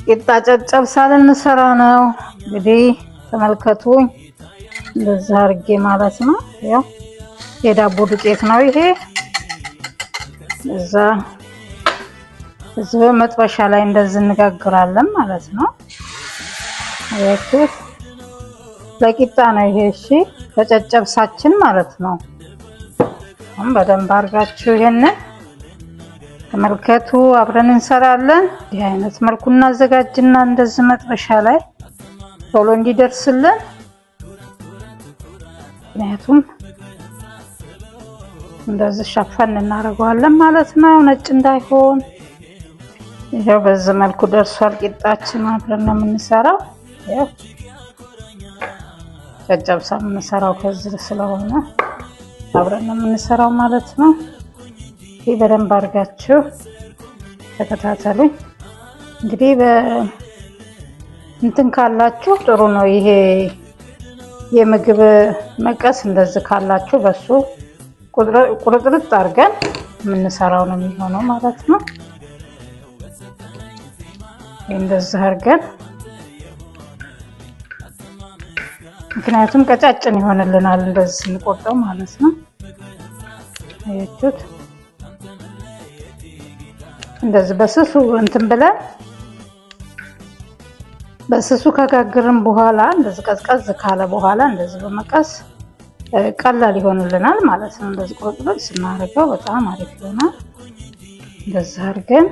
ቂጣ ጨጨብሳ ልንሰራ ነው እንግዲህ ተመልከቱኝ። እንደዛ አርጌ ማለት ነው። ያው የዳቦ ዱቄት ነው ይሄ። እዚህ በመጥበሻ ላይ እንደዚህ እንጋግራለን ማለት ነው። አያችሁ ለቂጣ ነው ይሄ። እሺ ለጨጨብሳችን ማለት ነው። አሁን በደንብ አርጋችሁ ይሄንን ተመልከቱ። አብረን እንሰራለን። ይሄ አይነት መልኩ እናዘጋጅና እንደዚህ መጥበሻ ላይ ቶሎ እንዲደርስልን ምክንያቱም እንደዚህ ሸፈን እናደርገዋለን ማለት ነው፣ ነጭ እንዳይሆን። ይሄው በዚህ መልኩ ደርሷል ቂጣችን። አብረን ነው የምንሰራው። ያው ጨጨብሳ የምንሰራው ከዚህ ስለሆነ አብረን ነው የምንሰራው ማለት ነው። ይሄ በደንብ አድርጋችሁ ተከታተሉኝ። እንግዲህ እንትን ካላችሁ ጥሩ ነው። ይሄ የምግብ መቀስ እንደዚህ ካላችሁ በሱ ቁርጥርጥ አድርገን የምንሰራው ነው የሚሆነው ማለት ነው። እንደዚህ አድርገን ምክንያቱም ቀጫጭን ይሆንልናል እንደዚህ ስንቆርጠው ማለት ነው። አያችሁት? እንደዚህ በስሱ እንትን ብለን በስሱ ከጋግርን በኋላ እንደዚህ ቀዝቀዝ ካለ በኋላ እንደዚህ በመቀስ ቀላል ይሆንልናል ማለት ነው። እንደዚህ ቁርጥርጥ ስናደርገው በጣም አሪፍ ይሆናል። እንደዚህ አድርገን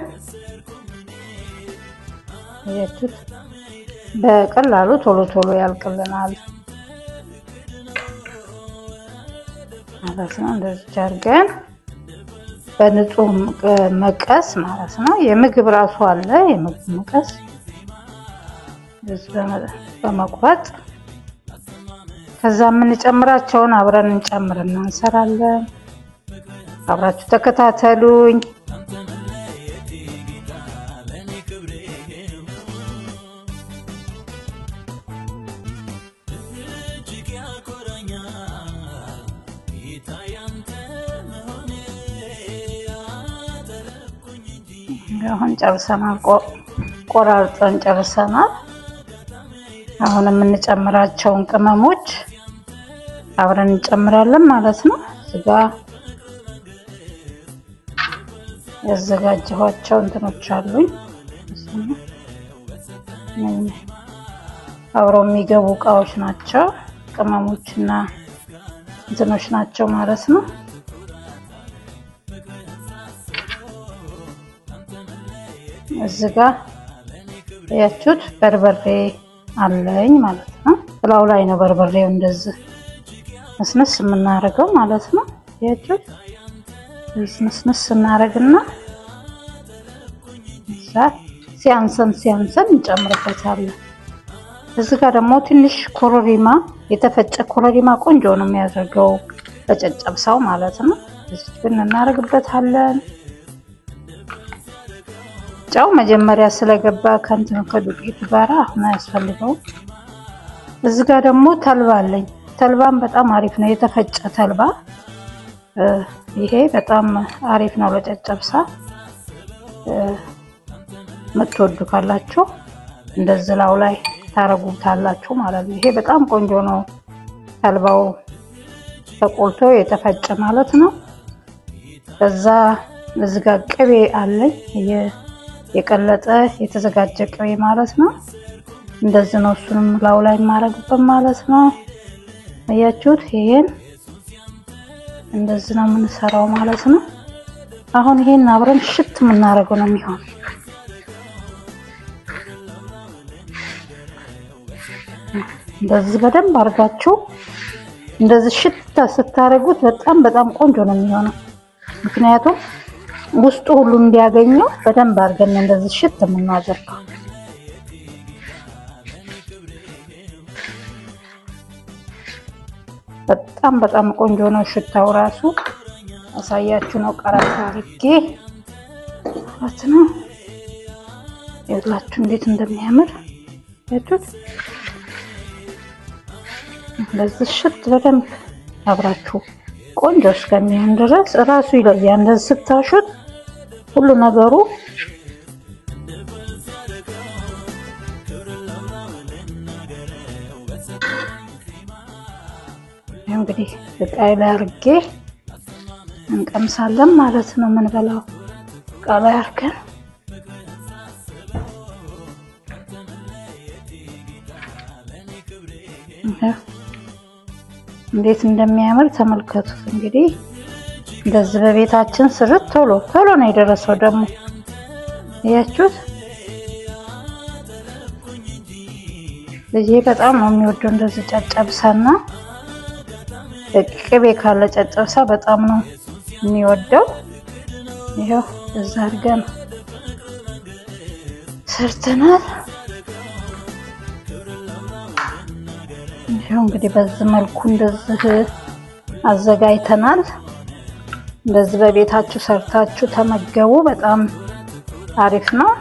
አያችሁት? በቀላሉ ቶሎ ቶሎ ያልቅልናል ማለት ነው። እንደዚህ አድርገን በንጹህ መቀስ ማለት ነው። የምግብ ራሱ አለ የምግብ መቀስ በመቁረጥ ከዛ የምንጨምራቸውን አብረን እንጨምርና እንሰራለን። አብራችሁ ተከታተሉኝ። አሁን ጨርሰናል፣ ቆራርጠን ጨርሰናል። አሁን የምንጨምራቸውን ቅመሞች አብረን እንጨምራለን ማለት ነው። እዚጋ ያዘጋጀኋቸው እንትኖች አሉኝ አብረው የሚገቡ እቃዎች ናቸው። ቅመሞችና እንትኖች ናቸው ማለት ነው። እዚጋ ያያችሁት በርበሬ አለኝ ማለት ነው። ጥላው ላይ ነው በርበሬው እንደዚህ መስመስ የምናደርገው ማለት ነው። ያያችሁት መስመስ እናደርግና ሲያንሰን እንጨምርበታለን። እዚህ ጋር ደግሞ ትንሽ ኮረሪማ፣ የተፈጨ ኮረሪማ ቆንጆ ነው የሚያደርገው በጨጨብሳው ማለት ነው። እዚህ ግን እናደርግበታለን። ጨው መጀመሪያ ስለገባ ከእንትን ከዱቄቱ ጋር አሁን አያስፈልገውም። እዚህ ጋር ደግሞ ተልባ አለኝ። ተልባም በጣም አሪፍ ነው፣ የተፈጨ ተልባ። ይሄ በጣም አሪፍ ነው ለጨጨብሳ። የምትወዱ ካላችሁ እንደዚህ ላው ላይ ታረጉታላችሁ ማለት ነው። ይሄ በጣም ቆንጆ ነው። ተልባው ተቆልቶ የተፈጨ ማለት ነው። ከዛ እዚህ ጋር ቅቤ አለኝ፣ የቀለጠ የተዘጋጀ ቅቤ ማለት ነው። እንደዚህ ነው። እሱንም ላው ላይ ማረግበት ማለት ነው። አያችሁት? ይሄን እንደዚህ ነው የምንሰራው ማለት ነው። አሁን ይሄን አብረን ሽት የምናደርገው ነው የሚሆነው። እንደዚህ በደንብ አድርጋችሁ እንደዚህ ሽታ ስታረጉት በጣም ቆንጆ ነው የሚሆነው። ምክንያቱም ውስጡ ሁሉ እንዲያገኘው በደንብ አድርገን እንደዚህ ሽት የምናደርገው። በጣም ቆንጆ ነው ሽታው ራሱ። አሳያችሁ ነው ቀረጥ አድርጌ ማለት ነው። ይኸውላችሁ እንዴት እንደሚያምር ያችሁት። እንደዚህ ሽት በደንብ አብራችሁ ቆንጆ እስከሚሆን ድረስ ራሱ ይለያል። እንደዚህ ስታሹት ሁሉ ነገሩ እንግዲህ እቃይ ላይ አድርጌ እንቀምሳለን ማለት ነው። ምን በላው እቃ ላይ አድርገን እንዴት እንደሚያምር ተመልከቱት። እንግዲህ እንደዚህ በቤታችን ስርት ቶሎ ነው የደረሰው። ደግሞ ያያችሁት ልጄ በጣም ነው የሚወደው እንደዚህ ጨጨብሳና ቅቤ ካለ ጨጨብሳ በጣም ነው የሚወደው። ይሄው እዛ አድርገን ሰርተናል። ይሄው እንግዲህ በዚህ መልኩ እንደዚህ አዘጋጅተናል። እንደዚህ በቤታችሁ ሰርታችሁ ተመገቡ። በጣም አሪፍ ነው።